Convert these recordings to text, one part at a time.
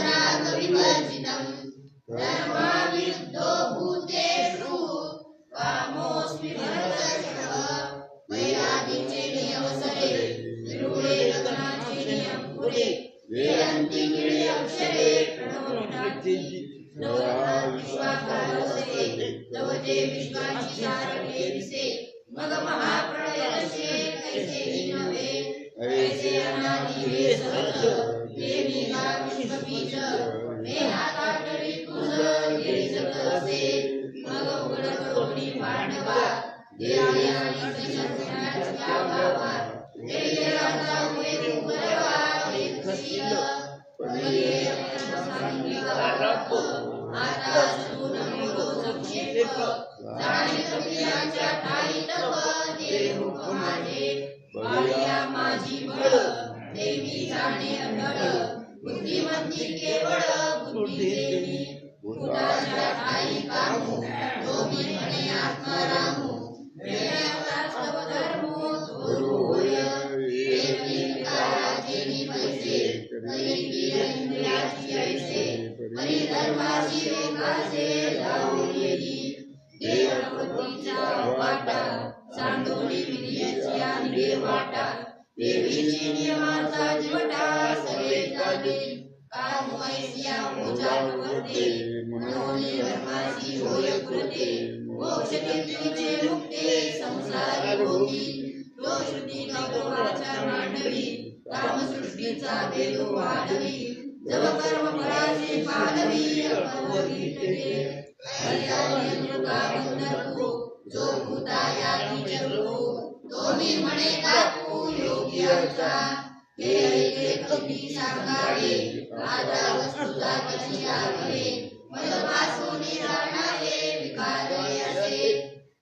कामरागविवर्जितं धर्माविरुद्धो भूतेषु कामोऽस्मि भरतर्षभ वैराग्येन अवसरे विरूढे गगनाचेन पुरे वेदान्ति गिरे अक्षरे प्रणवनाथि विश्वाकारसे तव ते विश्वाची सारखे दिसे मग महाप्रलयसे कैसे नवे ऐसे अनादि हे सहज हे निगा विश्वबीज हे हातातली तुझ हे जग असे मग उघड करोनी पांडवा हे आणि संन्यासाच्या भावा हे राजा होय उभरवा हे कशील पहिले आता सुन मोगो संक्षेप जाणे कपिलाच्या ठाई तप देव माझे बाळ्या माझी बळ देवी जाणे अढळ बुद्धिमती केवळ बुद्धी देवी भूताच्या ठाई कामू दोमी म्हणे आत्मारामू वास्तव धर्मो धोरू होय देवी काराजेनी पैसे कैकी इंद्रियाची ऐसे परिधर्माची रेखासे जाऊ येई देवपतीचा वाटा सांडोली विद्येची आणि वाटा देवीची नियमाचा जिवटा सगळे जागे काम ऐसिया मोजात वर्ते मनोनी धर्माची होय कृते मोक्ष केतीचे मुक्ते संसार भोगी दोषुती गौरवाच्या मांडवी कामसृष्टीचा वेग वाढवी जब कर्म फळाचे पालवी अपवगीतके हरियायंद्रका बंधरको जो भूताया विचरको तो मी म्हणे काकू योग्याचा हे ऐके कधी सांगावे आता वस्तुता कशी आवे मदपासून राहणारे विकारे असे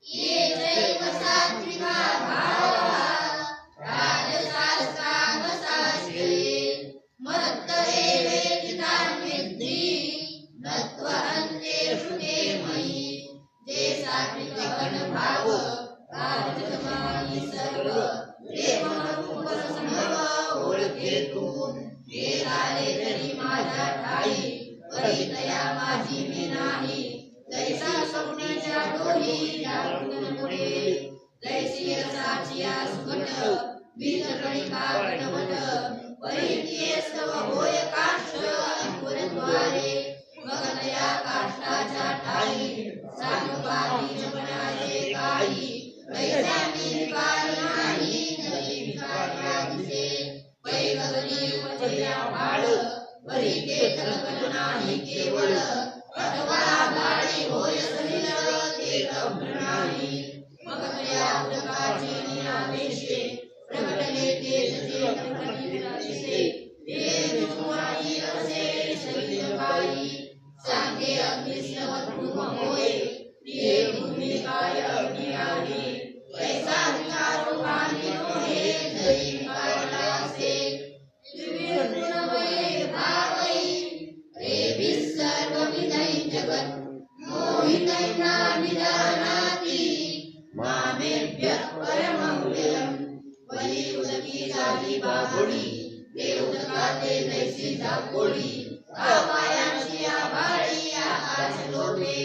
ये जैव सात्विका भावा राजसास्तांगसाशे मत्त एवेदितां विद्धि नत्वहन्ते श्रुते मयि जे सात्विक भाव कार्यमायी सर्व प्रेम रूप संभव ओळखे तू हे झाले तरी माझ्या ठाई परितया माझी मी नाही जैसा स्वप्नाच्या डोली जागृत पुढे जैसी रसाचिया सुगट बीजकणिका घटवट परित्ये स्तव होय काष्ठ अंकुरद्वारे मग तया काष्ठाच्या ठाई सानुपाती जपणाचे काही कैसा मी विकारी नाही नवी विकार्या दिसे पै गगनी उपजया भाळ परिते तलकन नाही केवळ अथवा भाळी होय सलिल ते गंभीर नाही मग तया उदकाचे नियावेशे प्रगटले तेज ते दिसे ते विष्णुवाई असे सलिल बाई सांगे अग्निस्नवत भूम होय ते भूमी काय अग्नि आहे कैसा विचारो कामिनो हे जई विकारला असे त्रिविर्गुणमये भावै रेभिः सर्वविधै जगत् मोहितैर्न विजानाति मामेभ्यः परमव्ययम् वली उदकी झाली बाहुली ते उदकाते जैसी झाकोळी आपायांची आभाळी आकाश लोटे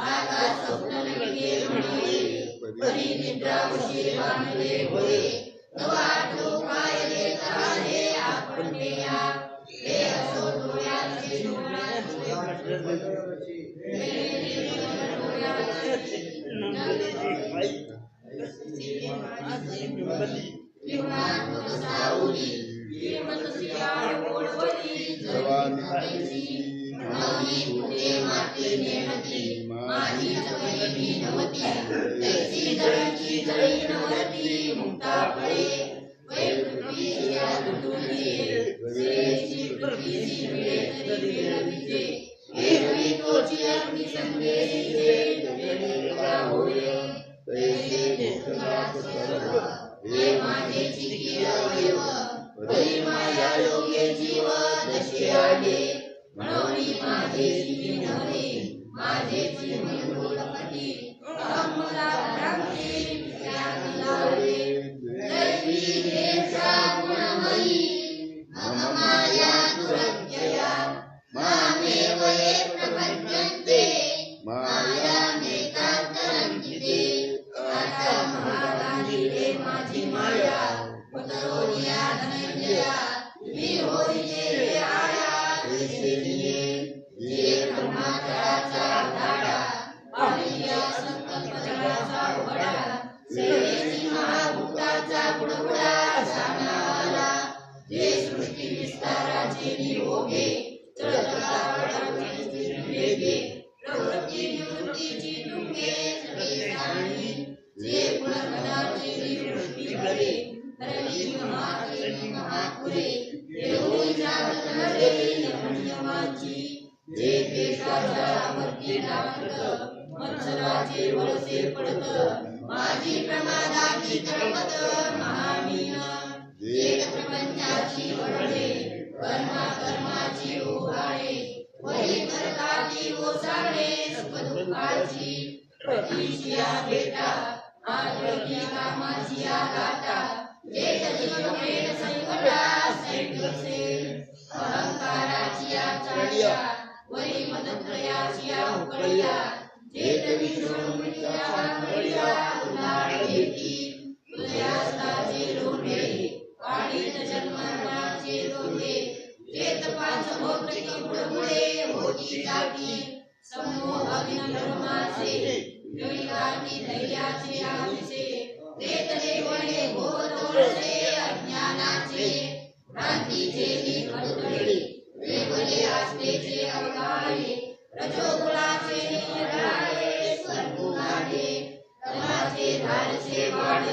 आकाश स्वप्न लगे म्हणे परी निद्रा उशी बांधले होय तवा टोकायले तहाने आपण पेया हे असो डोळ्याचे माझी जवळी नवती तैसी जळीची जळी नवती मुक्ता फळे वै पृथ्वीची आतुरली श्रेयची पृथ्वीची मिळे तरी विरविजे हे रवी तोची अग्नि संदेशिजे जगणे का होय तैसे देशनाथ सर्व हे माझे चिकी अवयव परी माया योगे जीव दशे आले म्हणून माझे चिकी नव्हे माझे जीवन लोकपती अहमला ब्राह्मणी त्यागलावे दैवी देशा गुणमयी नियमांची जे पेशाच्या वरती टाकत मत्सराचे वळसे पडत माझी प्रमादाची तळमत महामीन एक प्रपंचाची वडे कर्माची ओघाळे वही करताची ओसाडे सुखदुःखाची प्रतीशिया भेटा आठवती कामाची आघाटा एक जीवन प्रेम संकटा सैन्यसे अहंकाराची आचार्या वही मदत्रयाची उकळ्या जेत विषोण मिळ्या कळ्या उन्हाळी येती उदयास्ताचे लोढे वाढीत जन्मरणाचे लोढे जेत पाच भौतिक बुडबुडे होती जाती समूह अभिनधर्माचे विवेकांनी धैर्याचे आविसे वेतने वळे भोवतोळसे अज्ञानाचे भ्रांतीचे निखळखळे वेगळे आस्थेचे अवकाळे रजोगुणाचे निराळे स्वर्गुणाचे तमाचे धारचे वाढ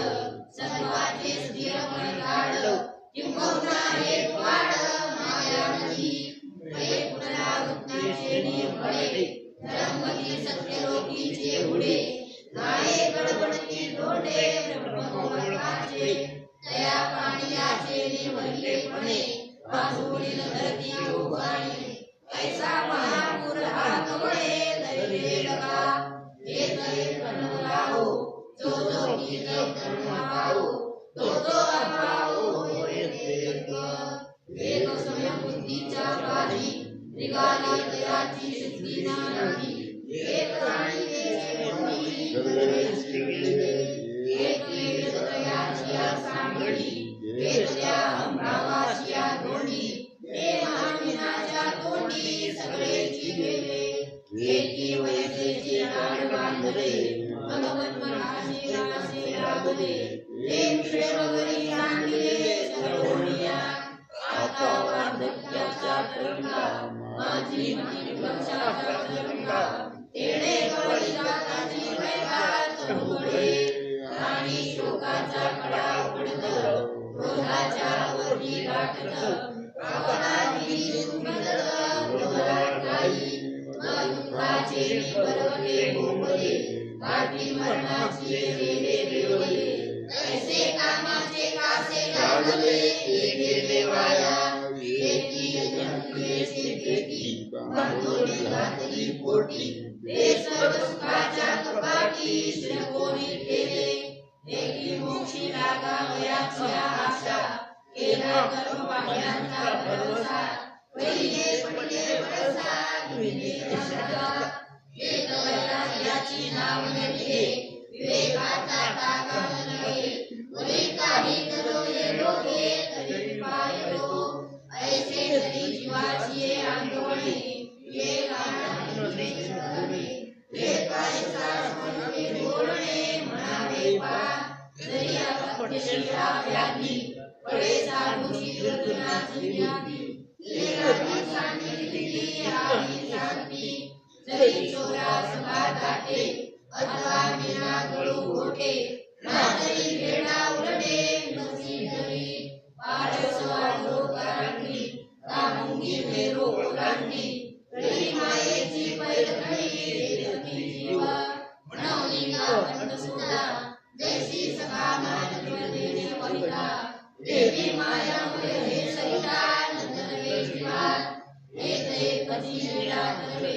सत्वाचे स्थिरपणे गाढ किंबहुना एक वाढ माया नदी एक पुनरावृत्तीचे निर्भळे धर्मगती सत्यलोकीचे उडे गाये गडबडती डोळे ब्रह्मोल्काचे दया पाण्याचे निवडलेपणे वासुळील धरती ओघाणे ऐसा महापूर हा कवळे धैर्य लगा एक एक प्रणवलाहो जो जो कीजे कर्माओ तो तो अभाओ एक स्वयं बुद्धीच्या बाजी निघाली दयाची सिद्धी नाही एक आणि एक दयाची सांगडी एक त्या अमरावाची तोंडी हे महाविनाच्या तोंडी सगळेची गेले एकी वयसेची राड बांधले भगवत मनाचे रासे राबले एक श्रेवगरी सांगले सर्वोनिया आता वार्धक्याचा तरंगा माझी पक्षाचा तरंगा तेणे कवळी जाताची वैभव चढुकडे आणि शोकाचा कडा पडत क्रोधाच्या वरती गाठत रावणाची सुंदर काही दुःखाचे निबरवले भोगले काठी मरणाची रेले रेवले ऐसे कामाचे कासे लागले गेले वाया एकी यज्ञेची पेटी बांधोली घातली पोटी ते सर्व सुखाच्या कपाटी श्रकोनी केले एकी मोक्षी लागावयाची आशा केला कर्म पाण्याचा भरोसा पहिले पडले भरोसा विने आशा एक वैराग्याची नाव नये विवेकाचा ताका नये कोणी काही करो ये लोके तरी पायो ऐसे तरी जीवाची आंदोलने ये गाणे हे काय सासवणे बोलणे म्हणावे पा जरी अपत्यशिला व्याधी पडे साधूची रचनाची व्याधी हे राधी सांगितली आणि शांती जरी चोरा सभा दाटे अथवा विना गळू घोटे ना तरी भेडा उरडे नसी तरी पारसवा लोकांनी कामुंगी मेरो ओलांडी तरी मायेची पैलकडी देवकी जीवा म्हणवली का बंदसुदा जैसी सभा मान देणे वरिता देवी माया मुळे हे सरिता नंदनवे जीवा एक एक कधी वेळा करवे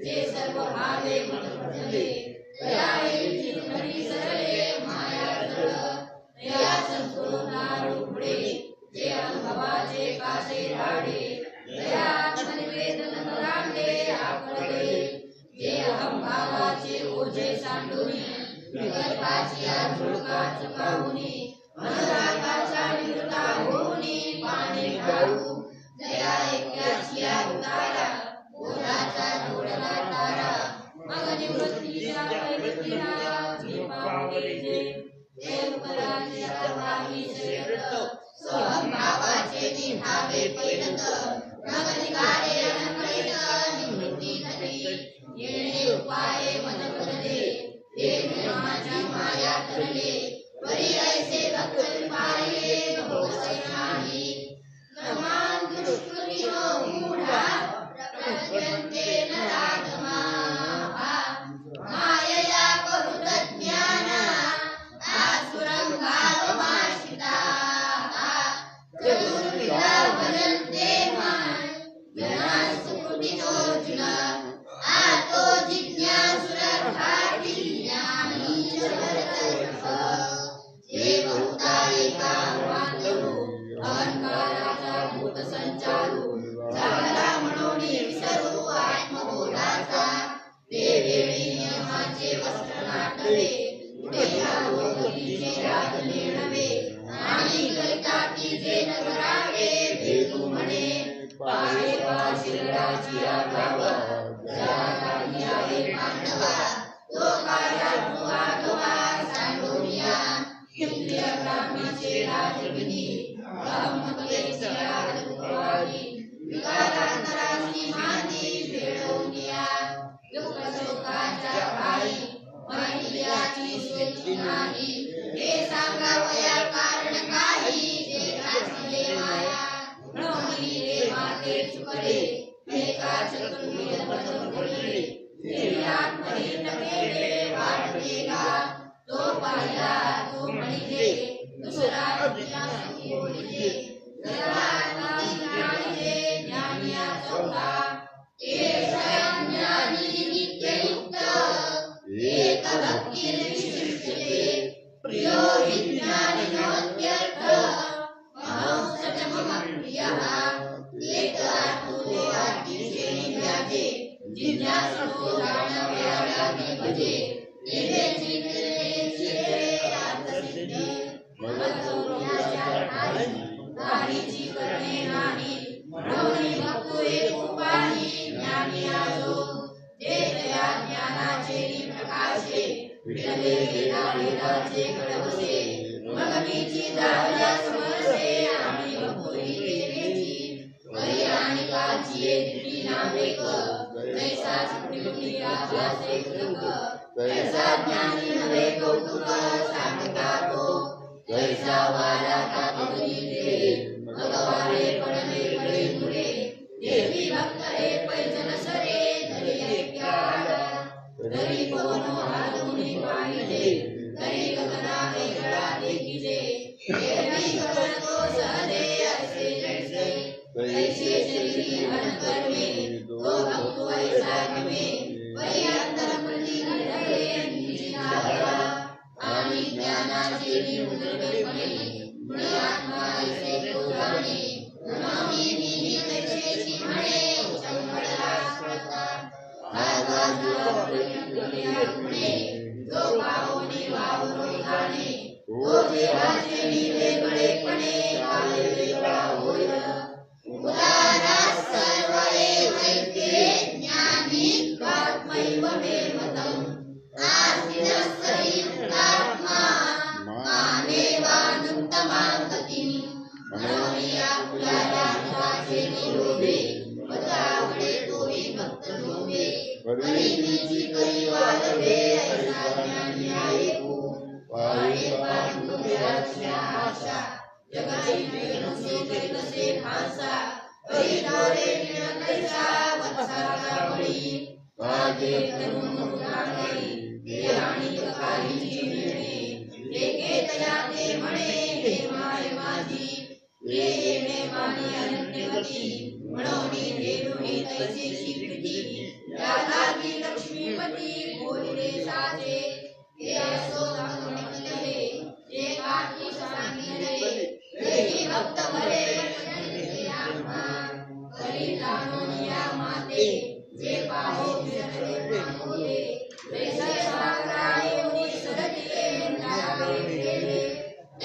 जे सर्व भावे मन पडले दया येती घरी सरळे माया तळ दया संपूर्ण रुपडे जे अनुभवाचे कासे राडे दया आत्मनिवेदन रांडे आकळले जे अहंभावाचे ओझे सांडूनी विकल्पाची आझुळका चुकावूनी अनुरागाचा निवृत्ता होऊनी पाणी ढाळू दया ऐक्याची उतारा बोधाचा जोडला तारा मग निवृत्तीच्या पैलकीला पावलेचे देव कराचे सर्वाही श्रेष्ठ स्वभावाचे निभावे पैलत मग निघाले अनकळीत निवृत्ती नदी येणे उपाय मन करले ते निर्माची माया करले परी ऐसे भक्त पाहिले नभोसे नाही नमान दुष्कृती विचारू चांगला म्हणून विसरू आत्मबोधाचा ते वेळी नियमाचे वस्त्र नाटले पुढे या गोष्टीचे राजने नव्हे आणि करिता की जे न करावे भेटू म्हणे पाहे शिरडाची आगावा जरा काही आहे पांडवा तो काया आगवा सांडोनिया इंद्रिय ब्राह्मणाचे राजगिनी ब्राह्मणतेची आदुपारी विकारांतराची माती भेळवूनिया दुःख शोकाच्या पायी मैत्रियाची सोची नाही हे सांगावया कारण काही जे राचले माया म्हणून रे माते चुकले एका चतुर्विध पदम पडले ते आत्महीन केले वाटलेला तो पाहिला तो म्हणले दुसरा इतिहास बोलले ज्ञानिया चौथा ज्ञानी नित्ययुक्त एक भक्तिर्विशिष्यते प्रियो विज्ञानिनोत्यर्थ महंस मम प्रियः एक आत्मदेवाची श्रेणी व्याजे जिज्ञासु जाणव्यालागी भजे तेथे चिंतने आत्मसिद्धी नाहीची करणे नाही म्हणून भक्तो एक उपाधी ज्ञानी आजो देतया ज्ञानाचे प्रकाशे विठले वेदाचे कडवसे मग मीची जावया समरसे आम्ही भक्तो केलेची वरी आणि काची एक नामेक कैसा सुटली राजाचे कृक कैसा ज्ञानी नवे कौतुक सांगता तो कैसा वाला कातुली ते भगवारे पडले पडे मुरे देवी भक्त रे पैजन सरे धरी ऐक्याला धरी पवनो हालुनी पाहिले धरी गगना वेगळा देखिले देवी करतो सहदे असे जैसे कैसे शरीरी अनकर्मे तो भक्तो ऐसा नवे वरी अंतर प्रति निर्धये निश्चिताला आणि ज्ञानाची निमुद्रपणे मुळे आत्मा ऐसे तो जाणे म्हणून मी कैसेची म्हणे संभळला स्मृता आवाज पुणे जो पाहुणे वावरो जाणे तो देवाचे वेगळेपणे काल वेगळा होय उदारा सर्व एवैते ज्ञानी आत्मैव मे मतम् आत्मा मानेवानुत्तमां गतिम् मनोनिया पुराला वाचे निरोधे वदावडे तोही भक्त लोभे परिणीची करी वालवे ऐसा ज्ञानी आहे पाहे पांडुराची आशा जगाची प्रेमसे कैसे भाषा हरिदारे कैसा वत्साचा बळी काजे तरुण राणी ते आणि काहीची मिळणे एके तया ते म्हणे हे माय माझी हे येणे मानी अनन्यवती म्हणून देवही तैसेची प्रीती या लागी लक्ष्मीपती बोलिले साचे हे असो सांगितले जे काठी सांगितले तेही भक्त भरे वचन आत्मा करी जाणून या माते जे पाहे विसरले मागोले वैसे सागराये मुनी सरतिले नावे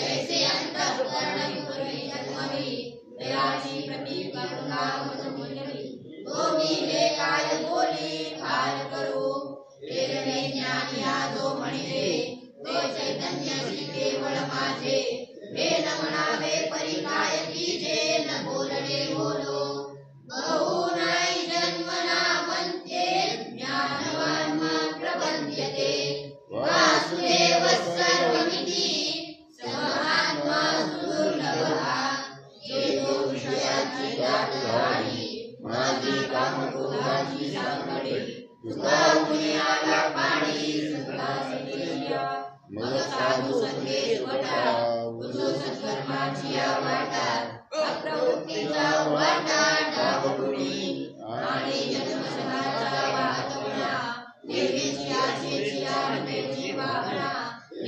ऐसे अंतःकरण करी जन्मवी दयाची प्रतीक करुणा मजमुनी तो मी हे काय बोली काय करू तेरे ज्ञानी आजो म्हणिले तो चैतन्याची केवळ माझे हे न म्हणावे परी काय कीजे न बोलणे बोलो बहु नाही जन्मना म्हणते ज्ञानवान प्रबंध्यते वासुदेव सर्वमिति समात्मा सुदुर्लभः जो विषयाची दाटधारी माझी कामक्रोधाची सांगडे तुका पुण्याला पाणी सुखासिया मग साधू संदेश वटा तुझो सत्कर्माची वाटा अप्रवृत्तीचा वाटा डावडुनी आणि जन्मसनाचा वाहतवणा देवीची आशेची आरतेची वाहना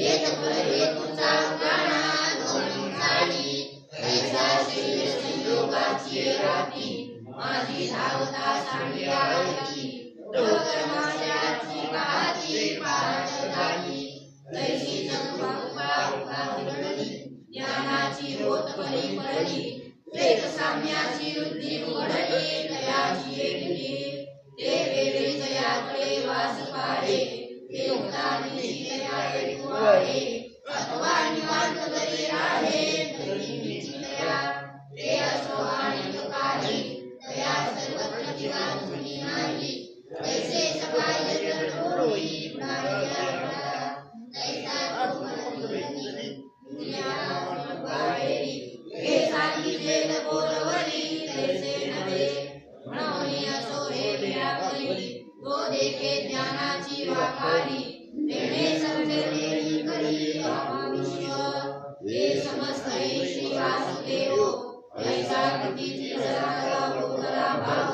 एक फळे तुझा प्राणा दोन साडी ऐसा शरीर संयोगाची राती माझी धावता सांडिया आरती कर्माची काती पाहत झाली तैशी ज्ञानाची बोध करी पडली प्रेत साम्याची वृद्धी उघडली दयाची एकली ते वेळे जयाकडे वास पाहे ते उदानी दया एकवाळे अथवा निवांत करी राहे तरी निश्चया ते असो आणि काही दया सर्वत्र जीवांची नाही तैसे सकाळ जगतोरी पुढारी तैसा हे सांगितले बोलवली तैसे नव्हे म्हणून असो हे व्यापली तो देखे ज्ञानाची वाखारी तेणे समजले करी विश्व हे समजते श्री वासुदेव ऐसा गतीची सदा भोगला भाव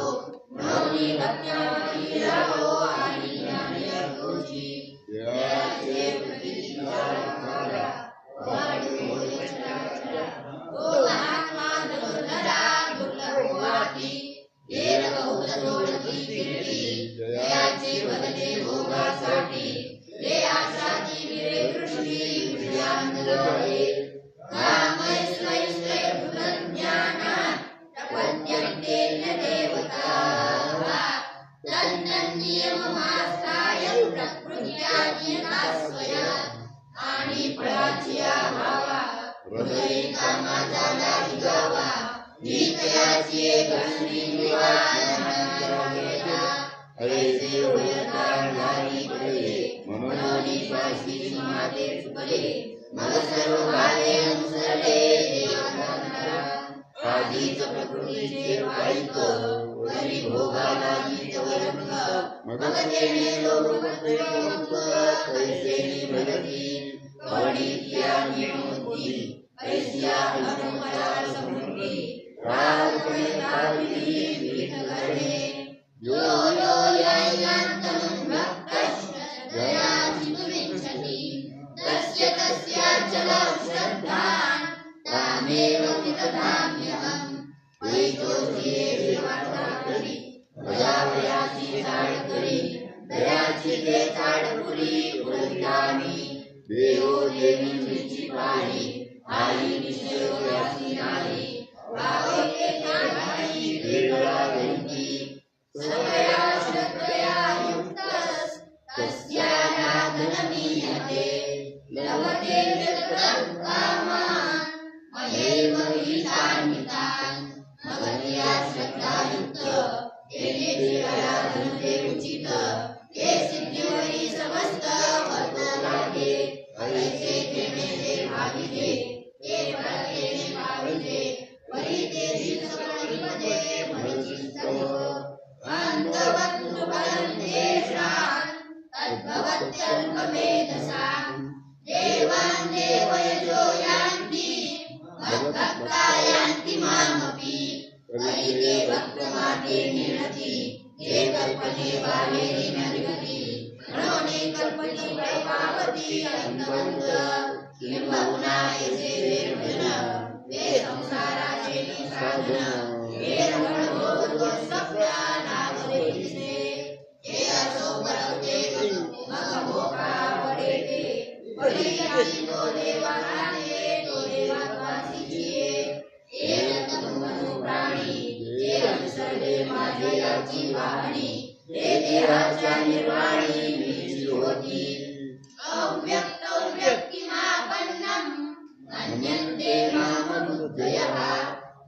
म्हणून भक्त्यामती राहो आणि ज्ञानी तुझी दयाचे प्रतिचार करा वाढू चरा ओ महात्मा धनुर्धरा दुर्लभ वाटी हे बहुत जोडती फिरली दयाचे बदले भोगासाठी हे आशाची विरे दृष्टी विषयांतरे कामैश्वैश्वै ज्ञानात् प्रपद्यन्ते देवता तन्नियममास्ताय प्रकृत्या नियतास्वया आणि फळाची भावा हृदय कामाचा लागावा ही तयाची घडणी निवारणा ऐसे उलटान झाली पडले म्हणून श्वासी माते चुकले मग सर्व भावे अनुसरले देवांना आधीच प्रकृतीचे वाईक वरी भोगाला गीतवरंग मग तेने लोकपत्रे कैसे निभती कवडी किया निमुक्ती ऐसिया अनुपचार समृद्धी रावपणे तापिली विघ्न करणे यो यो यान्तमं भक्तश्च दयाचितुमिच्छति तस्य तस्याचलं श्रद्धां तामेव विदधाम्यहम् वैतोषिये वार्ता करी भजावयाची चाड करी दयाची ते चाडपुरी पुरवितामी देवो देवीची पाणी आई निश्चयोयासी नाही भावके ठाणी वेगळा गंती सगळ्या श्रद्धया युक्तस तस्याराधनमीयते लभते जगतं कामान् मयैव विहितान्वितान् भगवत्या श्रद्धायुक्त तेनेचे आराधनते उचित हे सिद्धिवरी समस्त वर्त लागे ऐसे तेने भाविते ते फळतेने पाविते वरी ते सकळ विपदे परिचितः अंतवत्तु फलं तेषां तद्भवत्यल्पमेधसां देवान् देवयजो यान्ति मद्भक्ता यान्ति मामपि हरिते भक्तमाते निर्णति ते कल्पने वालेरी नरगती म्हणून कल्पनी वैभावती अंतवंत किंबहुना ऐसे निर्जन ते संसाराचे साधन हे रमणभोग स्वप्न नावरे दिसे हे असो परवते मग भोगा पडेते पडी आणि तो देवा राणे तो देवा वासीचे हे रत्नमनु प्राणी हे अनुसरले माझे याची वाणी हे देहाच्या निर्वाणी मीची होती अव्यक्त व्यक्तिमापन्नम मन्यन्ते मामबुद्धयः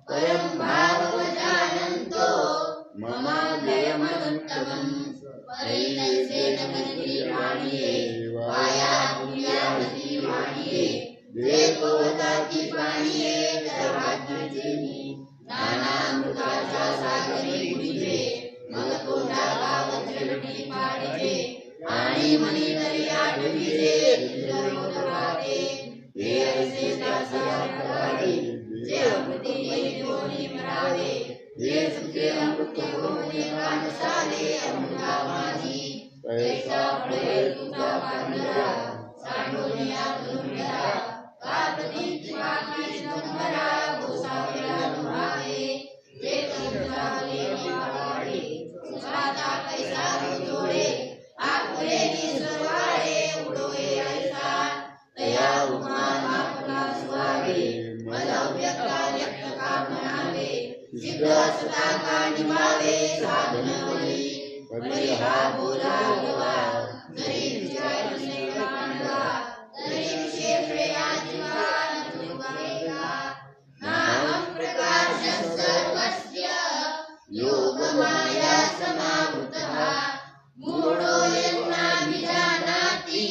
परं भाववजानन्तो ममाव्ययमनुत्तमम् परिणैसेन करति प्राणिये वाया पुण्यावती वाणिये देववताति प्राणिये तरवाद्यजेनी नानामृताच्या सागरी बुडिजे मग तोंडाला वज्रवटी पाडिजे आणि मनी तरी आठविजे दुर्गोदराते हे ऐसे दासारी जे अमृती योनी मरावे जे सुखे अमृत होने कानसाले अमृता माझी ऐसा पडे तुझा पांढरा सांडोनिया दुर्मिळा कापती पाणी संभरा गोसाव्या भावे जे तुझा निभावे साधन वरी वरी हा बोला गवा जरी विचार नसे कांडवा तरी विशेष या जीवान तुगाएगा नाम प्रकाश सर्वस्य योग माया समावृतः मूढो यन्नाभिजानाति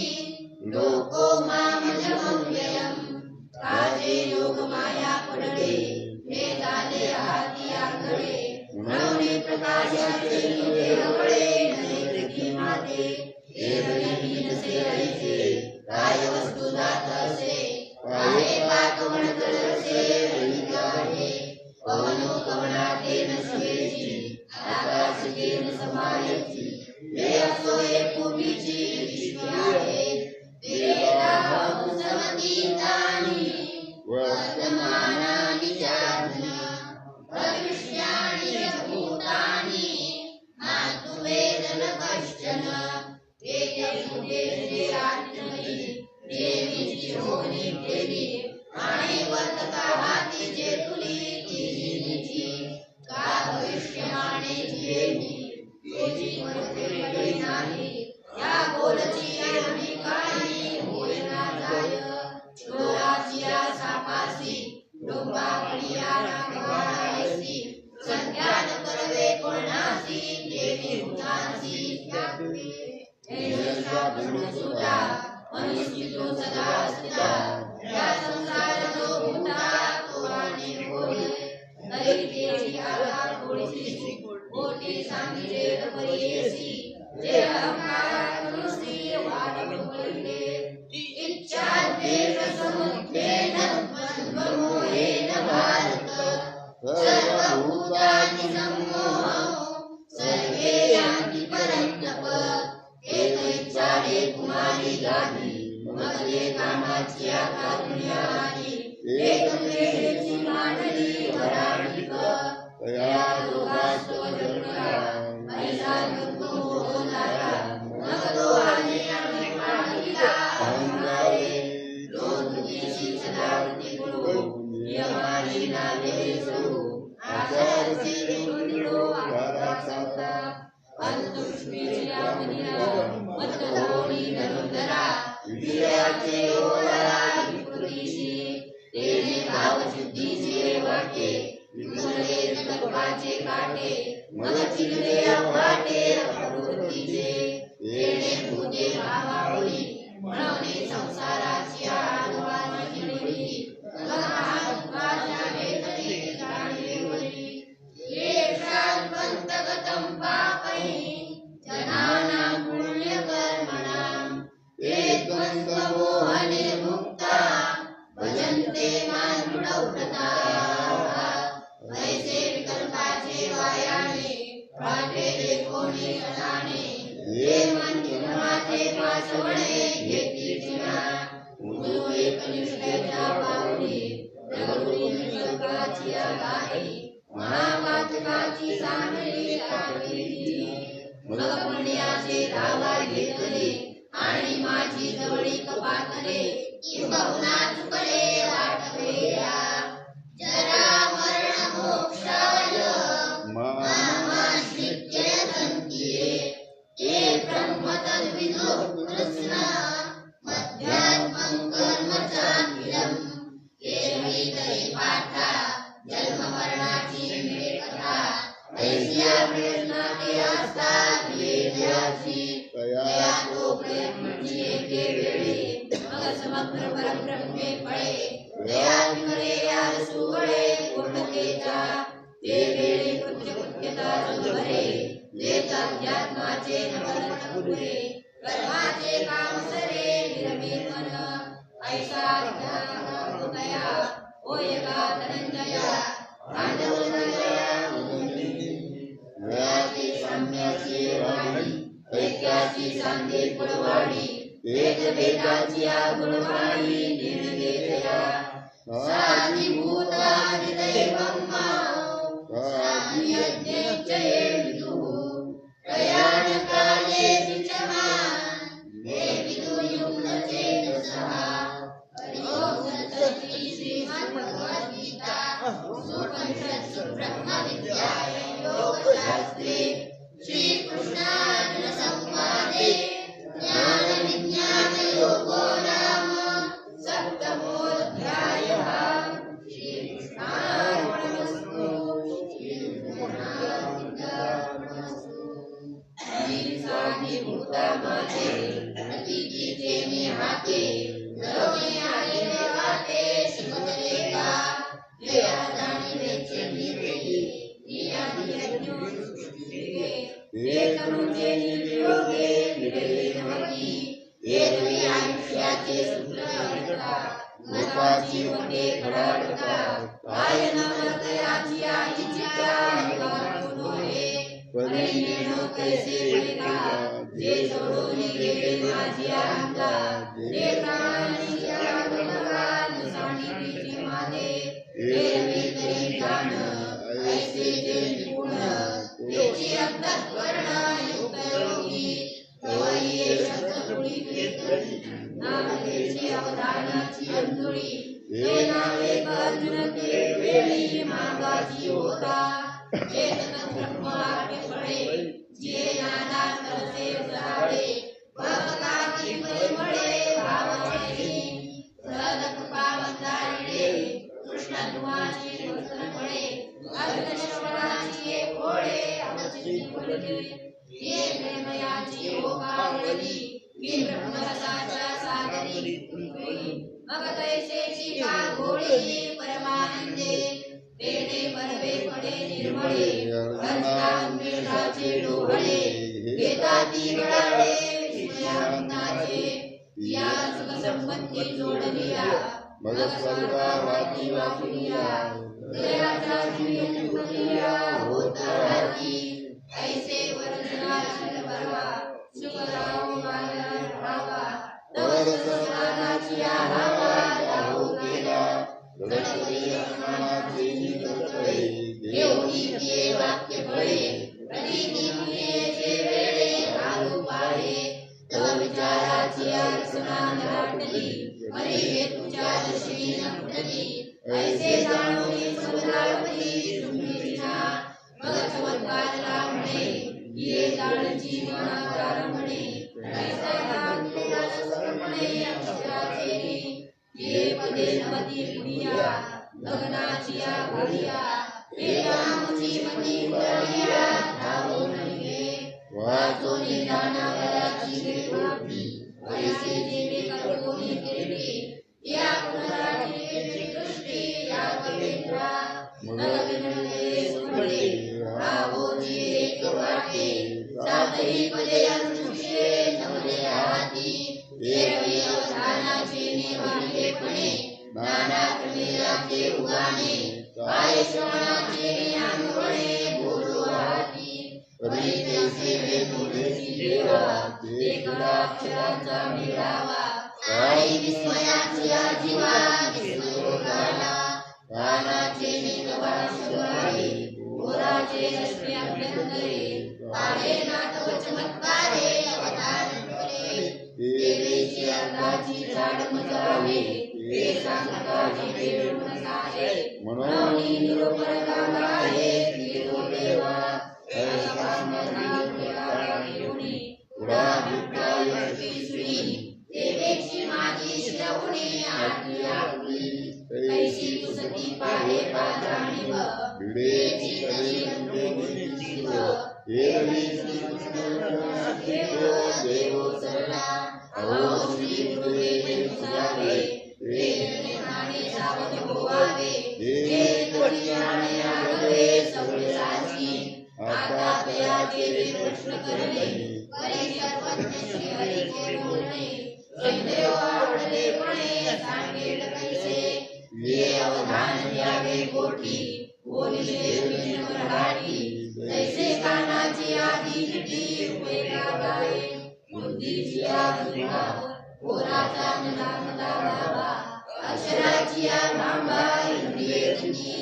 लोको मामजमं व्ययम् काजे योग माया पडले हे झाले हाती आकडे म्हणून प्रकाशाचे निघे हवळे नैतिकी माते हे हरिणी नसे ऐसे काय वस्तू जात असे आहे पाकवण करसे हरिगाहे पवनो कवणाते नसकेची आकाश घेन समायची हे असो एकुमीची विश्व आहे तेरे राम समतीतानी वर्तमानानि चाधना भविष्याणि च भूतानि नातु वेदन कश्चन एके उद्देशे आत्मनि नेमीची होनी केली आणि वर्तका हाती जे तुली तिजीनीची का भविष्यमाने जियेनी तेजी मध्ये पडे नाही या बोलची आम्ही काही होईना जाय चोराची सापासी डोंबा पडिया नागवासी संज्ञान करवे कोणासी देवी भूतांसी त्यागवे ऐसा सुता मनुष्य सदा असता या संसार जो भूता तो आणि होय तरी तेची आला थोडीशी कोटी सांगिले परियेसी जे अहंकार करुसी वाट पडले इच्छा देश समुद्रेन द्वंद्वमोहेन भारत सर्वभूतानि सम्मोहं सर्वे यान्ति परन्तप एक इच्छा रे कुमारी गादी मगले कामाची कारुण्यारी एक वेळेची मांडली वराणिक तया दोघास्तो जन्मला ऐसा दुःख होणारा मग दोहाने आम्ही पाहिला अंगारे लोकची सदावती गुरु यमानी नावे सरू आचार से गुरु आकारा सांगता अंतुष्मीची आमनिया मतधोनी धनुधरा विजयाचे ओळा विकृतीशी तेने भावशुद्धीचे वाटे विखुरले कल्पाचे काटे मग चिरले वाटे प्रवृत्तीचे तेने भूते भावावळी म्हणून संसाराची आडवानी निवडी महात्माच्या वेदने जाणीवली ये शांतगतं पापै जनानां पुण्यकर्मणां ये द्वंद्वमोहने मुक्ता भजन्ते मां दृढव्रता ऐसे विकल्पाचे वायाने पाठेले कोणी अनाने ये मन धर्माचे पासवणे घेती चिना उजू एकनिष्ठेच्या पावली प्रभुनी विकल्पाची आगाही महापातकाची सांगली काढली मग पुण्याचे धावा घेतले आणि माझी जवळी कपातले बहुना चुकले वाटवेया जरा मरण मोक्षाय मामाश्रित्य संतीये ते ब्रह्म तद्विदो कृष्ण मध्यात्मं कर्म चाखिलम् केवळी तरी पाठा जन्म मरणाची मेळ कथा ऐसिया प्रयत्नाते असतात वेद्याची तया तो प्रयत्न म्हणजे एके वेळी मग समग्र परब्रह्मे फळे दया विकरे यार सुवळे पूर्णतेचा ते वेळी कृत्यकृत्यता भरे देत अध्यात्माचे नवरत्न पुरे कर्माचे काम सरे निर्मील मन ऐसा ज्ञान होतया होय का धनंजया पांडवनया नयाची साम्याची वाणी ऐक्याची सांगे फळवाडी एक वेदाची गुणवाणी निर्गेतया साधी भूतानि दैवं साधी यज्ञेच्चये विदुः प्रयाणकाले विचमान हे विदुयुक्तचेतसः हरिओं श्रीमद्भगवद्गीता उपनिषत्सु ब्रह्मविद्यायां शास्त्रे श्रीकृष्णार्जुन संवादे ज्ञानविज्ञानयोगो नाम सप्तमोऽध्यायः। श्रीकृष्णार्पणमस्तु। साधिभूतामाते प्रतीकीचे मी हाते जळवणे आलेले वाटे शिकवले का जया जाणीवेचे निर्वेगी नियादी यज्ञो सृष्टिके हे तनुचे निर्योगे विरले नवकी हे रवी आयुष्याचे सूत्र अडका गताची वटे घडाडका काय नवतयाची आईच्या नोहे परिणेनो कैसे पडेगा जे सोडून गेले माझी अंगा हे प्राणीच्या भगवान सानिधीचे माने हे रवी तरी जाण ऐसे जे निपुण त्याची अंतःकरण युक्त योगी तवयी शब्दपुरी कीर्तनी नामदेशी अवधानाची अंधुळी हे नावे अर्जुन ते वेळी मागाची होता चेतन ब्रह्म आटे पडे जे नादात रसे उजाडे भक्ताची परिमळे भावाचे सदक पावताळे कृष्ण तुमाची वचन पडे अर्जुन श्रवणाची ओळे अवचनी पडले हे प्रेमयाची ओकावळी की ब्रह्मरसाच्या सागरी मग तैसेची का घोळी परमानंदे तेने परवे पडे निर्मळे अर्जुनाचे डोळे घेताती गळाडे विषयाचे या सुख संपत्ती जोडलिया मग स्वर्गावाती वाचुलिया दयाच्या जीवनिया होताती ऐसे वर्जनाची परवा सुखराव माया भावा तव सुखाची आहावा जाऊ गेला गणपती रमणाचे निकटळे देवनी ते वाक्य फळे प्रतीकीचे वेळे घालू पाळे तव विचाराची अर्चना नाटली हरी हेतुच्या दर्शनी नटली ऐसे जाणोनी समुद्रावती तुम्हीना मग चमत्कारला म्हणे ये जाणची मनाकार म्हणे ऐसे रामलीला समणे अक्षराचे ये पदे नवती पुनिया लग्नाची घडिया हे रामची मती करिया धावो नये वाचोनी दानावराची देवती ऐसे देवे कल्पोनी केली या पुनराची दृष्टी या कवेंद्रा नगविनले सुमळे भावोची एक वाटे सातही पदे अनुष्ठे नवले हाती रवी अवधानाचे निवांतेपणे नाना प्रमेयाचे उगाणे काय श्रवणाचे आंदोलने बोलू हाती परितेचे वेदोदेशी देवा देखला अक्षरांचा मिळावा काही विस्मयाची आजीवा विस्मयोगाला कानाचे निकवा शोभाळे गोराचे रश्मी अभ्यंतरे काळे नाटव चमत्कारे अवतार करे देवीची अंगाची झाड मजावे हे सांगताची वेळून सारे म्हणून निरोपर गावाहे तिरो देवा ऐसा मनाली उडा विद्या यशस्वी देवीची माझी श्रवणी आज्ञा आपली कैसी पुसती पाहे पाजाणीव भिडेची कशी अंधोनी जीव हे रवी श्रीकृष्णाचे देव सरला अहो श्री गुरुदेव तुझावे हे ठाणे सावध होवावे हे कोणी आणि आगवे सगळे साची आता तयाचे जे प्रश्न करणे करे सर्वज्ञ श्री हरीचे बोलणे संदेव आवडले पणे सांगेल कैसे ये अवधान द्यावे कोठी बोलिले विष्णुवर हाटी तैसे कानाची आधी निटी उपयोगा गाये बुद्धीची आधुना पोराचा मना मना बाबा अक्षराची भांबा इंद्रिये तुझी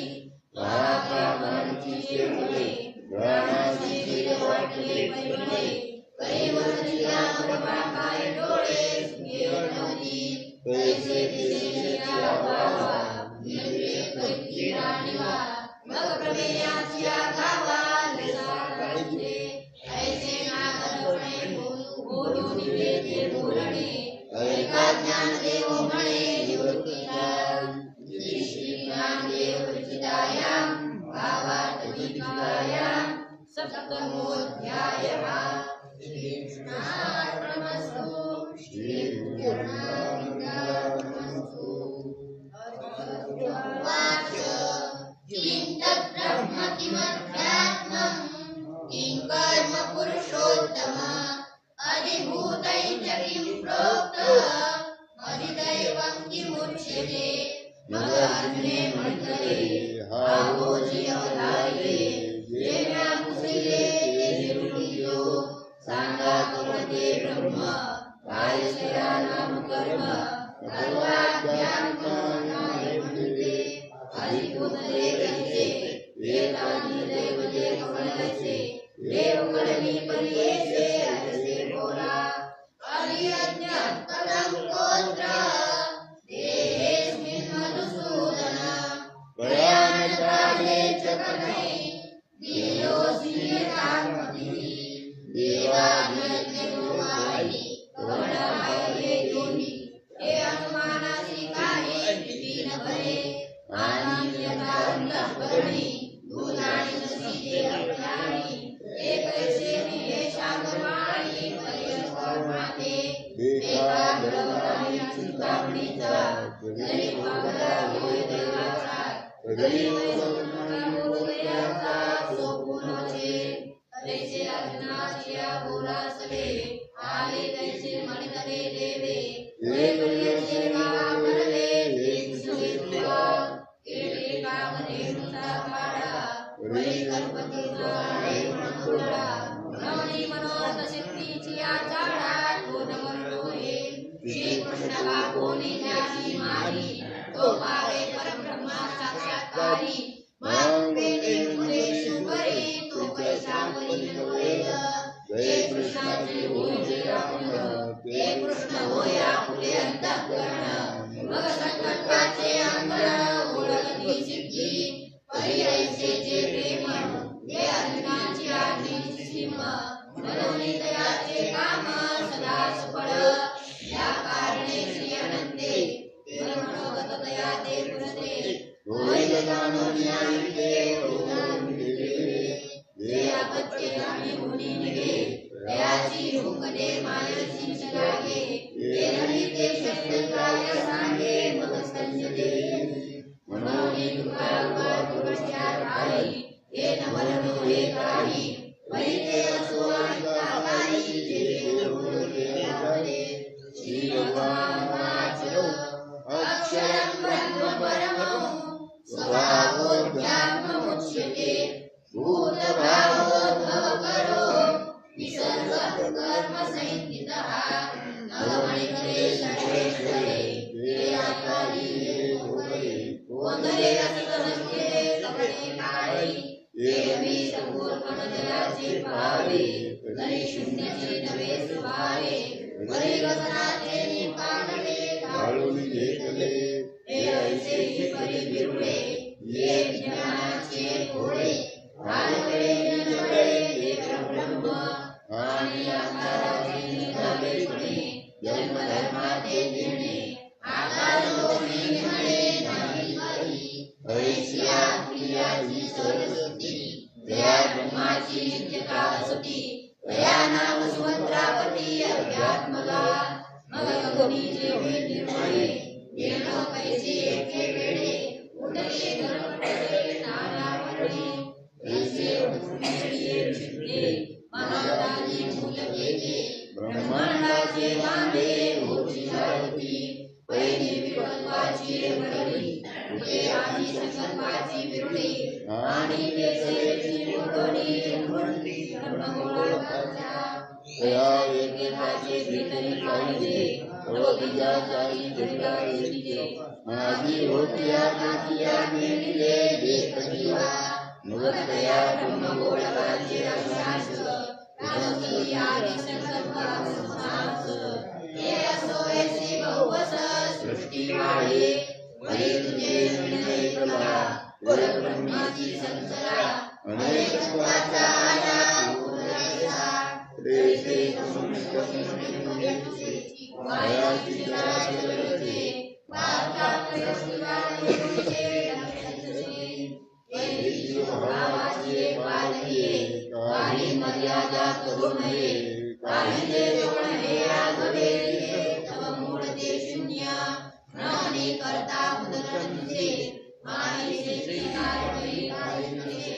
पापा मनची शेवळे प्राणाची शिर वाटले पैमळे परिवर्तिला मगपा काय डोळे सुखे नवती तैसे दिसे बाबा निर्वेक राणीवा मग प्रमेयाची गावा सप्तमोऽध्यायः। श्रीकृष्णार्पणमस्तु। श्रीकृष्णार्पणमस्तु। अर्जुनोवाच किं तद्ब्रह्म किमध्यात्मम् किं कर्म पुरुषोत्तम अधिभूतं च किं प्रोक्तः अधिदैवं किमुच्यते। मगाग्ने मन्त्रे आवोचि अवधाये येनामुसले निरुणितो सांगाकमते ब्रह्म कायस्य नाम कर्म सर्वाभ्यात्मानाय मन्यते अधिभूतले कस्य एतानि दैवते कमलस्य देवकलमी परियेसे अजसे बोला अरियज्ञः कलं गोत्र देहेऽस्मिन् मधुसूदन प्रयाणकाले च कथै देयोऽसि यथामतिः देवादियज्ञरूपाणि कवणाय ये योनि हे अनुमानासि काये विपिन भरे आनि यथा अंतःकरणे भूतानि दशीते अप्राणि एकैसे येषां कर्माणि पर्यस्वर्माते एकाग्रवराणि चिन्तामणिता दरिद्रवरा योगदेवाचा दरिद्रवरा सोपुनोचे तैसे अर्जुनाचिया बोलासले आले तैसे मणितले देवे वे कलियसे कामरले देशे दुआ केले कामधेनुचा पाडा वै गणपतीचा रे मनोरा रमणी मनोरथ सिद्धीची आचाडा कोण म्हणतो हे श्रीकृष्ण का कोणी ध्यासी मारी तो पावे परब्रह्मा साक्षात्कारी मग पेने मुदेश परी तो कैसा परी नवेद हे कृष्णाचे होय आपण हे कृष्ण होय आपले अंतःकरण मग संकल्पाचे अंतर ओळखती सिद्धी परी ऐसे जे प्रेम हे अर्जुनाची आज्ञेची सीम मनोनी दयाचे काम सदा सफळ या कारणे श्री अनंते मनोगत दया ते पुरते होय जाणो न्यायिके जे आपत्ये आणि होणी निघे दयाची हुकते मायसी लागे हे नदी ते शब्द काय सांगे मग संजते मनोनी दुःखावा पुरस्कार आई हे नवरनो हे काही वैते असो काही जे बोलले आपले श्री भगवान वाच अक्षरं ब्रह्म परमं स्वभावोऽध्यात्ममुच्यते भूतभावोद्भवकरो विसर्गः कर्मसंहितः नवमणिकरे सर्वेश्वरे हे आकारि हे भूतले कोंदरे असतनस्ते कपटे काळी हे मी संपूर्णदयाचे पावे तरी शून्याचे नवे स्वभावे वरी गगनाचे निपाणले काळून घेतले हे ऐसे परी बिरुळे ये ज्ञानाचे घोडे आलकडे नडळे हे परब्रह्म आणि अंधाराचे निघाले पुणे जन्मधर्माचे निर्णे आकार लोणी निघाले नाही काही ऐशी क्रियाची सरस्वती दया ब्रह्माची नित्यता असती दया नाम सुभद्रावती अध्यात्मला मग गगनीचे वेद निर्मळे येणो कैसे एके वेळे उठले गणपतीचे नाना वर्णे ऐसे उठले चित्ते महादानी मूलकेते ब्रह्मांडाचे मांडे होती जागती पहिली विकल्पाची वडली उठे आधी संकल्पाची विरुळी आणि ते सैची मोडणी म्हणली ब्रह्मगोळाचा दया एकेकाचे भीतरी पाहिजे रोगिजाचारी जगाईचे माझी होतिया केतिया नेले देखिवा मगतया ब्रह्मगोळाचे अभ्यास राजकीय आदि संकल्प संसास हे असो ऐसी बहुवस सृष्टी वाढे वरी तुझे निर्णय कला परब्रह्माची संसारा अनेकत्वाचा आला पूर्णसा तैसे समस्त समष्टी मायाची जराचरते पाता प्रसुराचे लक्षणसे हे भावाचे पालने नये, काही मर्यादा करू नये, काही जे गुण हे आगवे तव मूळ ते शून्य, नानी करता उदर तुझे, माही शेती कार्य काही नसे,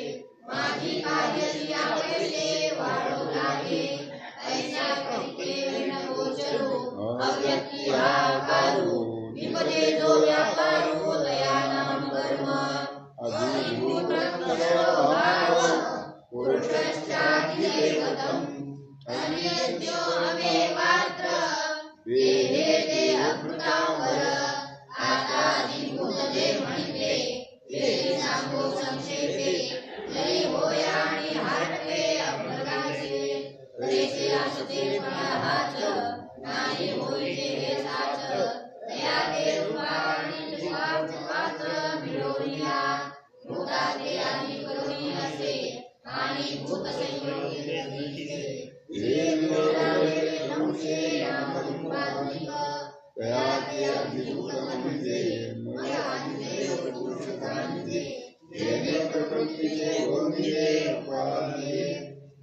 माझी कार्य सिया पैसे वाढो लागे, ऐसा करिते विण गोचरो, अव्यक्ती आकारो, विपदे जो व्यापारो, दया नाम कर्म, अधिभूत भाव, पुरुषश्चाधिदैवतम्, अन्यद्यो अमे पात्र, वेदे ते अमृतांबर, आता अधिभूत जे म्हणिते, ते सांगो संक्षेपे, जरी होय आणि हाटवे अप्रकाशे, तैसे असते पण हाच, नाही होईचे हे साच, दया ते रूपा आणि निस्वार्थ मिळवूया, भूता ते आधी करुणी असे, आणि भूत संयोगी दिसे, जे मिळवले नमसे नामरूपात्मिक, दया ते अधिभूत म्हणजे, मग आदिदेव पुरुष जाणते, जेणे प्रकृतीचे ओढिले उपाधिले,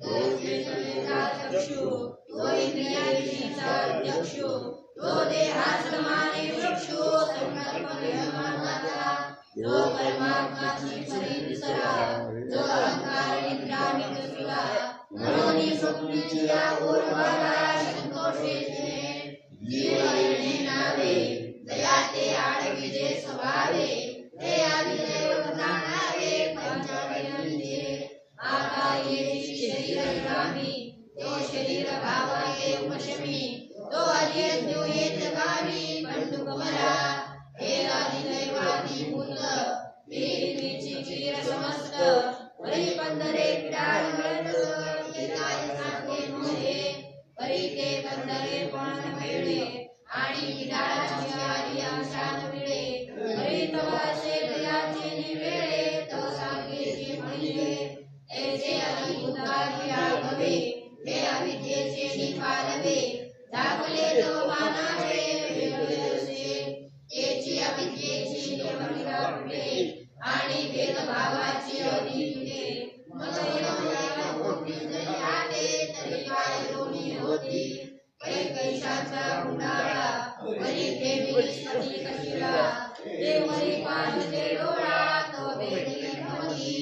तो चेतनेचा चक्षु, तो इंद्रियाविषयीचा अध्यक्षु, तो देहासमाने वृक्षो, संकल्प निर्माणाचा, जो परमात्माची परी दुसरा, जो अहंकार निद्रामित सुरा, मनोनी स्वप्नीची ओरवाला संतोषेचे, जीव येणे नावे, दया ते आडविजे स्वभावे, ते आदिदेव जाणावे पंचविधे, आता येची शरीर रामी, तो शरीर भावाचे उपशमी, तो अध्येत्यो येत गावी पंडू कमला, हे आदिदैवाधिभूत, पृथ्वीची क्षीर समस्त, परी पंधरे पिडाळ गळत, ते काय सांगे मोहे, परी ते पंधरे पण मिळे, आणि पिडाळाची आली अंशात मिळे, परी तव असे दयाचे निवेळे, तव सांगेचे म्हणजे, ऐसे अधिभूताची आगवे, हे अविद्येचे निपालवे, दाखले तव मानाचे वेगळे असे, तेची अविद्येची निर्मळता पुढे, आणि भेदभावाची अधिपुढे, मग येणाऱ्या गोष्टी जरी आले, तरी काय दोन्ही होती, कैकैशाचा गुंडाळा, वरी ते विस्पती कशिला, ते वरी पाजते डोळा, तो वेदली भवती,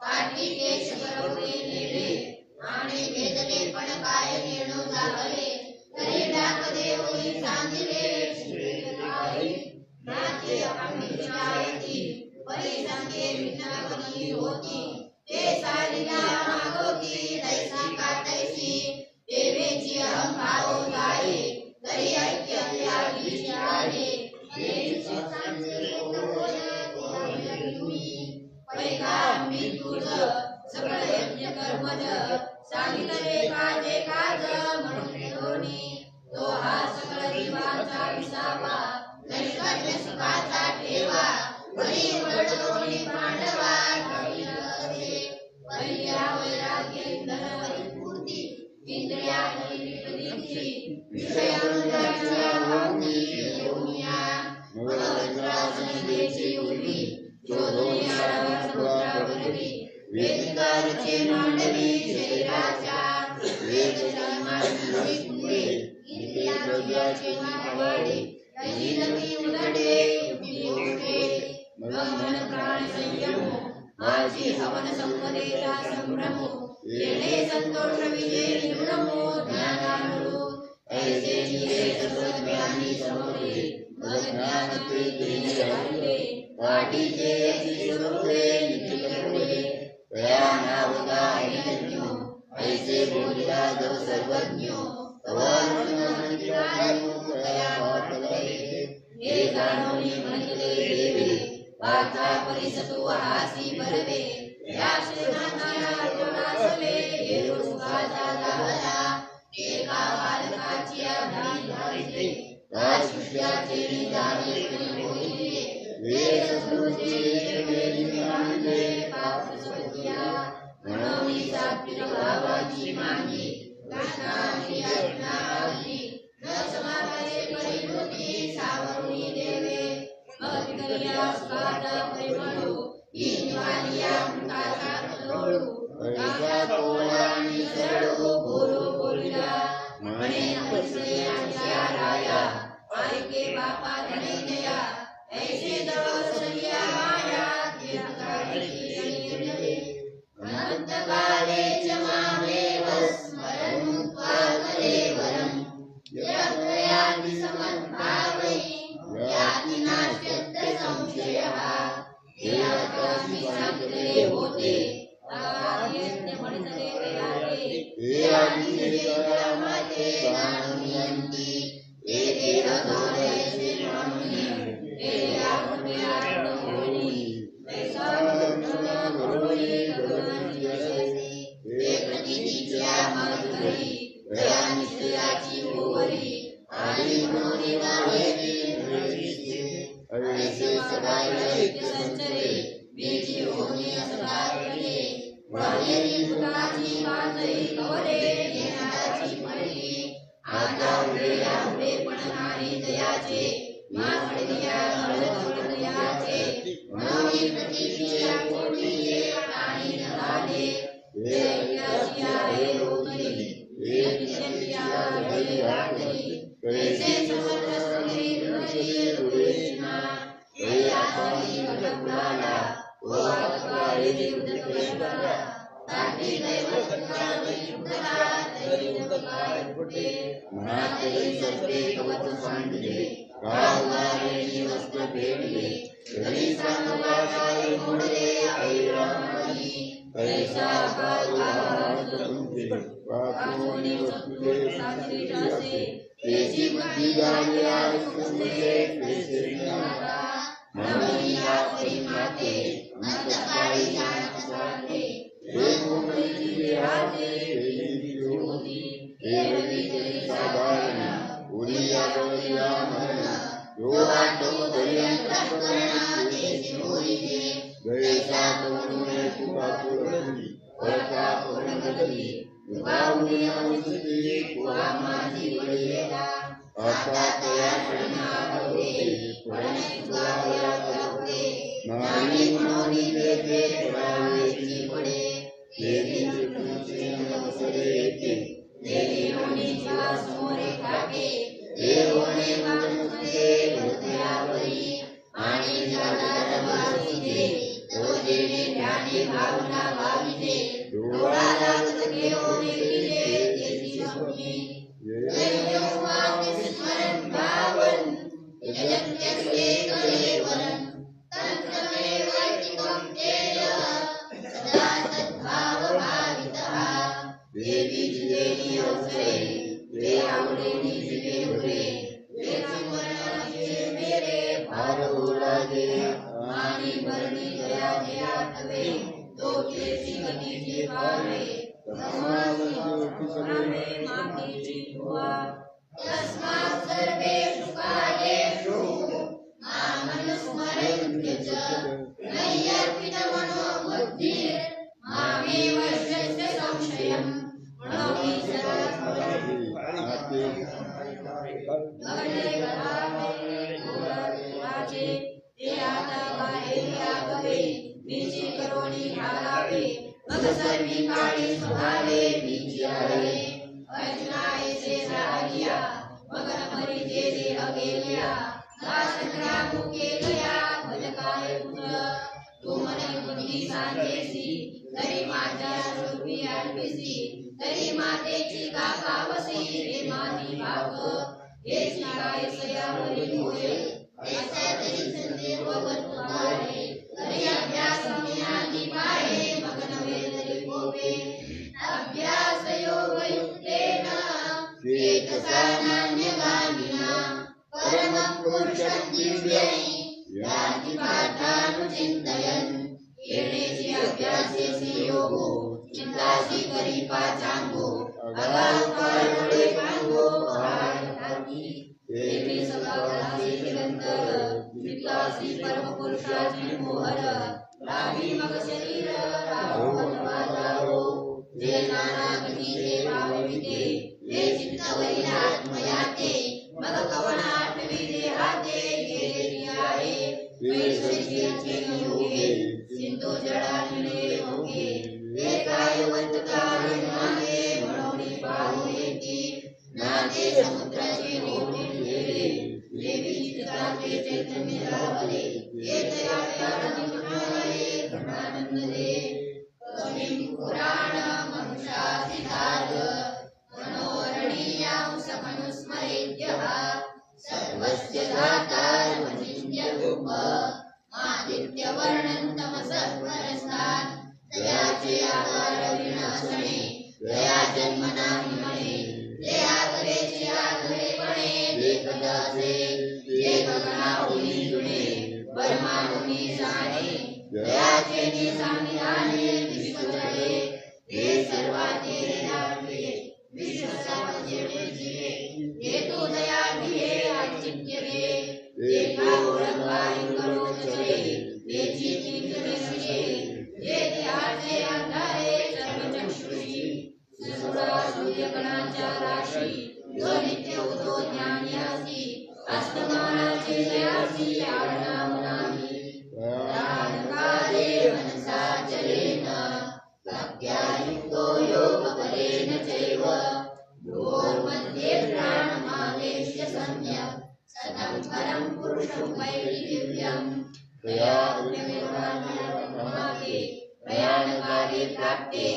पाठी केश करवले नेले, आणि वेदले पण काय नेणो जागले, तरी डाक देवही सांगिले, श्रीलाई, नाते अखंडितायती, परी सांगे विनावनी होती, ते सारीला मागोती, तैसा का तैसी, देवेची अहंभाव जाये, तरी ऐक्य त्यागीची आले, देवीची सांगते होय, पैका मी तुझ, सगळ यज्ञ कर्मज, सांगितले काजे काज, म्हणून दोन्ही, तो हा सकळ जीवांचा विसावा, नैष्कर्म्य सुखाचा ठेवा, परी वडलोनी पांडवा, कवी असे, पहिल्या वैराग्य इंधन परिपूर्ती, इंद्रियाची विपरीती, विषयांच्या वाहती येऊनिया, वज्रासनेची उभी, शोधूनिया समुद्रावरवी, वेदिकारचे मांडवी शरीराच्या, वेदधर्माची कुंडे, इंद्रियाची मागवाडी, कधी नदी उलटे, युक्ती उलटे, मन प्राण संयम, माझी हवन संपदेचा संभ्रम, येणे संतोष विजय निर्ममो ज्ञानानुरूप, ऐसे जिये तत्वज्ञानी समोरे, मग ज्ञान ते देणे हरिले, पाठीचे यशी स्वरूपे निखिल करुणे, तया नावगा अज्ञो, ऐसे बोलिला जो सर्वज्ञो, तवार्जुन तया वाटले, हे जाणोनी म्हणिले देवे, पार्था परिसतु हासी बरवे, या श्रीनाथाया जोडासवे, येरो सुखाचा दाहला, एका बालकाची आधी धारिते, त्या शिष्याचे निदाने होईले, वेद सद्गुरूचे वेदी आणले, पाप सुखिया, म्हणून सात्विक भावाची मागी, गाठाची अज्ञानी, न समागये परिवृत्ती, सावरुणी देवे, सुखाचा परिमळू, ही निवालिया मृताचा कलोळू, कोणानी सरळो बोलो बोलिला म्हणे अतिशयाच्या राया ऐके बापा धनैनया ऐसे दळस सलिया माया अनंत काले च मामेव स्मरन् मुक्त्वा कलेवरम् यत्प्रयाति समद्भावै याति नास्त्यत्र संशयः यात्रास्मि साग्रे होते आद्यन्ते मणितरे याते याति माते नानुयन्ति एते रथोदयसे ब्रह्मणि एते आत्मयात्म होनि ऐसा भक्तन करोनि गगनाची यशस्वी ते प्रतीतीच्या माधुरी दया निश्चयाची ओवरी आणि मनोनी गावेती ऐसे सदाय ऐक्य संचरे बीजी होनी असदारणे वाणेरी मुलाची मातई कवरे येणाची मरली आता उडे पण नाही दयाचे मागडिया नळद दयाचे मनोनी प्रतीतीच्या कोटीचे प्राणी नहाले ते ऐक्याची आहे रोगरी एक निश्चया हृदय रागरी कैसे समर्थ समीर हृदय रुडेना हे आताही घटकुळाला ओ आत्काळे उदक वेगाला ताटी दैवतका युक्तला तरी उदकाय फुटे नातई सर्वे कवच सांडले कावारेणी वस्त्र भेटले तरी सांगवाचाय मोडले ऐरामणी कैसा काल तुमचे पापोनी वस्तुले साक्षी जासे तेजी बुद्धी गालिया सुमुले कैसे नाता मनोनिया परी माते अंतकाळी जाणत साधे एक मुंबई विराजे तेजी ज्योती केवली तरी साधारणा उरिया गौरिया मरणा जो वाटो दर्यंत करना तेजी होई दे गैसा कवनुने तुका पुरली परका पुरंगली गावनी औषधी कुहा माझी वळलेला आता तया क्षणा होते पडणे तुला होते नानी मनोनी देते पडावेची पडे देवी तुमचे अवसरे येते देवी होणी जीवा समोरे खाके देवने मागमध्ये हृदयावरी आणि जाणार वासिते तो देणे ध्याने भावना भाविते डोळा लागत घेऊन येते तेची स्वप्नी दैववाक्य स्मरण भावन यजत्यस्ते कलेवरन् तंत्रमेव ऐतिकं तेय सदा तद्भाव भावितः देवी जिदेनी अवसरे ते आवडेनी जिवे हुरे ते स्मरणाचे मेरे भार ओलागे आणि भरणी दया दया तवे तो केसी गतीचे पारे तस्मात् मातीची हुआ तस्मात् सर्वेषु कार्येषु मामनुस्मरन्त्य च नैयर्पितमनो बुद्धिर् मामेव यस्य संशयम् मनोहि सदात्मनि अगले गलामे वाचे ते आता बाहेर आगवे बीजी करोनी घालावे मग सर्वी काळी स्वभावे बीजी आले अर्जुनाए से राहिया मगन मरी जे देह गेल्या दासत्रा मुके गया भजकाय पुत्र तू मने बुद्धी सांगेसी तरी माझ्या रूपी आडपिसी तरी मातेची का पावसी रे माती भाव हेच नाराय सयावरी होय ऐसा तरी संदेह वगतुकारे तरी अभ्यास ज्ञानी पाये मगन वेदरी कोपे अभ्यास योग युक्तेन चेतसा नान्यगामिना परमं पुरुषं दिव्यै याति पाठानुचिन्तयन् येनेची अभ्यासेसी योगो चिंतासी करी पाचांगो अगाव काळोळे पांगो आयताती देवी सदासी निरंतर चित्तासी परम पुरुषाची मोहर रावी मग शरीर राहो वाजारो जे नानागती ते भाविते ते चित्तवरी आत्मयाते मग कवना आठवी देहाते गेलेली आहे वैश्वरीचे योगे सिंधू जडानिळे होगे एकायवंतकाळे मागे म्हणून पाहू येती नाते समुद्राची होऊन गेले देवी चित्राचे चैतन्य लाभले येतया आनंदे घनानंद दे कविं पुराण मनुष्यासिद्धार्थ मनोरणीयां समनुस्मरेद्यः सर्वस्य दातारमचिन्त्यरूप आदित्यवर्णं तमसर्वरस्तात् दयाचे आकार विनाशने दया जन्मना हिमने दया करेचे आकरेपणे देखदासे देखगणा होई जुने परमाणुनी जाणे दयाचे निसामिराने विश्वजळे हे सर्वाते रामले विश्वसावजेणे जीवे हेतु दया भिये आचित्य रे देखा ओळखवाई करो चले वेची चिंतने सुजे हे ध्याचे अंधारे सर्वचक्षुषी सुरा सूर्यगणाच्या राशी जो नित्य उदो ज्ञानियासी अस्तमानाचे जयासी आडनाम नाही प्राणकाले मनसा चलेन भक्त्यायुक्तो योगबलेन चैव भूर्मध्ये प्राणमावेश्य सम्यक् सतं परं पुरुषं वै दिव्यं तया उद्यमेवान्यतमागे प्रयाणकाले प्राप्ते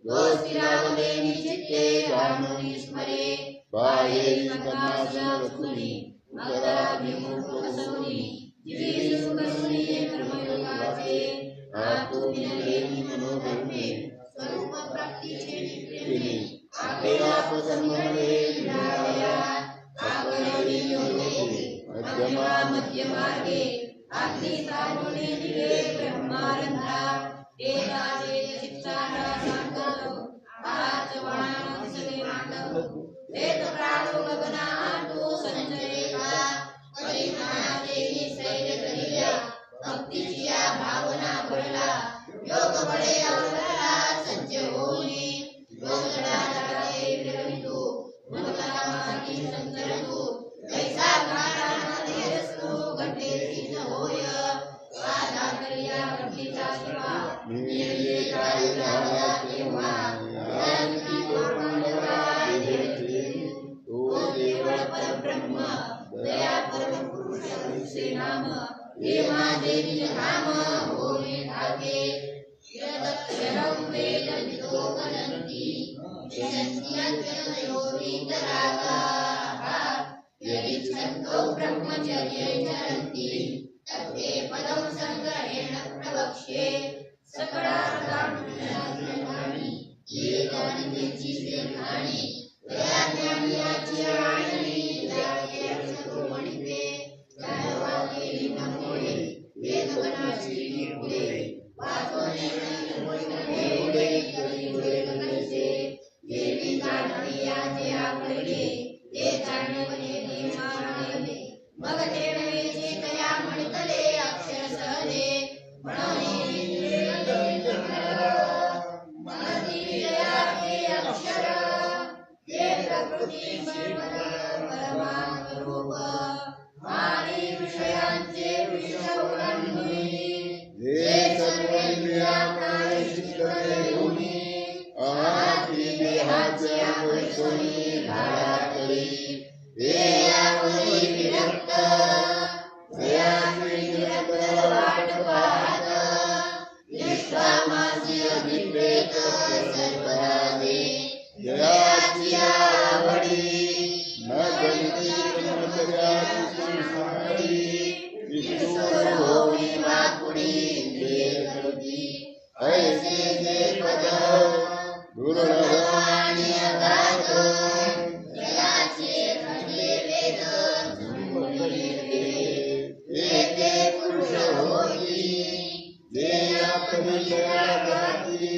दोस्तिरावले निचित्ते आनोनि स्मरे बाह्ये कर्मासुनि मकराभिमुखसुनि जीविसुखसुनि कर्मयोगाचे आत्मविनये मनोधर्मे स्वरूप प्राप्तीचे नित्यने आपेराप संगणे विराया आगरणी योगे मध्यमा मध्यमार्गे अग्निसारोने दिवे ब्रह्मारंधा एकाचे चित्तारा सांगतो आचवाण सगळे मांडव वेद प्राणो गगना आतो संचरेका परिमाणाचे निसैल करिया भक्तीच्या भावना बळला योग बळे अवला सज्ज होई योगडा लागले विरमितो मनोला मागी संतरतो कैसा काळामध्ये रस्तो घटे सिद्ध होय वादा करिया भक्तीचा सेवा निर्ये काय झाला तेव्हा याची पांडवा देते तो केवळ परब्रह्म दया परम पुरुष रूपसे नाम हे माझे निजधाम होय धागे यदक्षरं वेद विदो वदन्ति यदिच्छन्तो ब्रह्मचर्ये चरन्ति तत्ते पदं संग्रहेण प्रवक्ष्ये सकळार्थानुष्ठानानि ये ज्ञानीची श्रेणानि दया ज्ञानियाची आणणी जागे अक्षतो मणिते ज्ञानवाके नमोळे वेदगणाची निर्गुणे वाचोने निर्गुणे कलियुगे कलिसे देवी जाणवियाचे आकळले ते जाणवले निमाणे मग ते नवेचे तया म्हणतले अक्षर सहजे म्हणून मनती दया ते अक्षर ते प्रकृती परमात्मरूप आणि विषयांचे विषय ओलांडुनी हे सर्व इंद्रियाकडे चित्तले होनी आहाती देहाचे आवश्यनी भाडातली हे यावरी विरक्त दयाची निरंतर वाट पाहत निष्कामाची अभिप्रेत सर्वराजे दयाची आवडी न गणती ब्रह्मचर्याची संसारी विष्णुवर होई वाकुडी देवती ऐसे जे पद दुर्लभ आणि अगाध दयाचे खंडे वेद ते पुरुष होती देया परिचया जाती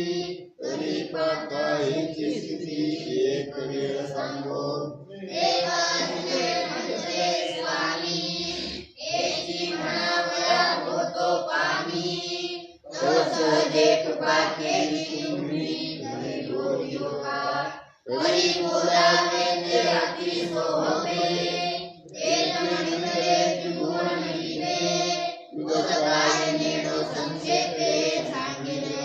तरी पाकाहीची स्थिती एक वेळ सांगो स्वामी एची म्हणावया होतो पामी तो सहजे कृपा केली तुम्ही वरी बोलावे ते अति सोहमे एक म्हणितले त्रिभुवन लिहिले तुझ काय नेडो संक्षेपे सांगितले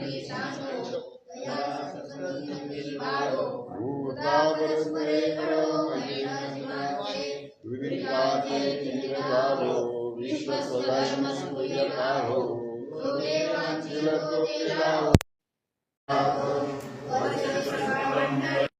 नवी सांगो दया सरस्वती नदी वाढो भूता परस्परे कळो महिलाची माते विकाचे निरालो विश्व स्वधर्म सूर्य काहो देवांची लोके लावो